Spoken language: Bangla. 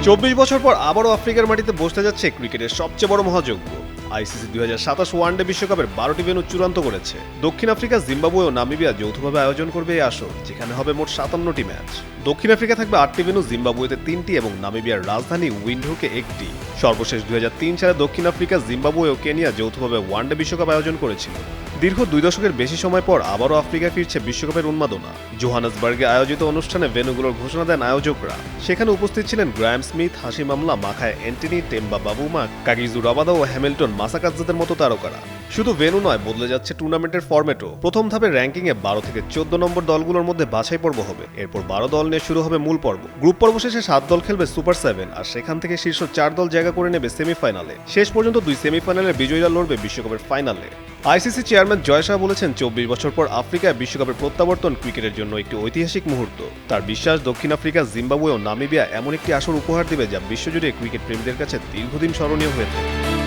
24 বছর পর আবারও আফ্রিকার মাটিতে বসতে যাচ্ছে ক্রিকেটের সবচেয়ে বড় মহাযজ্ঞ। আইসিসি 2027 ওয়ানডে বিশ্বকাপের 12টি ভেন্যু চূড়ান্ত করেছে। দক্ষিণ আফ্রিকা, জিম্বাবুয়ে ও নামিবিয়া যৌথভাবে আয়োজন করবে এই আসর, যেখানে হবে মোট 57টি ম্যাচ। দক্ষিণ আফ্রিকা থাকবে 8টি ভেন্যু, জিম্বাবুয়েতে 3টি এবং নামিবিয়ার রাজধানী উইন্ডহোকে 1টি। সর্বশেষ 2003 সালে দক্ষিণ আফ্রিকা, জিম্বাবুয়ে ও কেনিয়া যৌথভাবে ওয়ানডে বিশ্বকাপ আয়োজন করেছিল। দীর্ঘ 2 দশকের বেশি সময় পর আবারও আফ্রিকায় ফিরছে বিশ্বকাপের উন্মাদনা। জোহানেসবার্গে আয়োজিত অনুষ্ঠানে ভেন্যুগুলোর ঘোষণা দেন আয়োজকরা। সেখানে উপস্থিত ছিলেন গ্রায়াম স্মিথ, হাশিম আমলা, মাখায় অ্যান্টনি, টেম্বা বাবুমা, কাগিজু রাবাদা ও হ্যামিল্টন মাসাকাজ্জাদের মতো তারকারা। শুধু ভেন্যু নয়, বদলে যাচ্ছে টুর্নামেন্টের ফরম্যাটও। প্রথম ধাপের র্যাঙ্কিংয়ে 12 থেকে 14 নম্বর দলগুলোর মধ্যে বাছাই পর্ব হবে। এরপর 12 দল নিয়ে শুরু হবে মূল পর্ব। গ্রুপ পর্ব শেষে 7 দল খেলবে সুপার 7, আর সেখান থেকে শীর্ষ 4 দল জায়গা করে নেবে সেমিফাইনালে। শেষ পর্যন্ত 2 সেমিফাইনালের বিজয়ীরা লড়বে বিশ্বকাপের ফাইনালে। আইসিসি চেয়ারম্যান জয় শাহ বলেছেন, 24 বছর পর আফ্রিকায় বিশ্বকাপের প্রত্যাবর্তন ক্রিকেটের জন্য একটি ঐতিহাসিক মুহূর্ত। তার বিশ্বাস, দক্ষিণ আফ্রিকা, জিম্বাবুয়ে ও নামিবিয়া এমন একটি আসর উপহার দেবে যা বিশ্বজুড়ে ক্রিকেট প্রেমীদের কাছে দীর্ঘদিন স্মরণীয় হয়ে থাকে।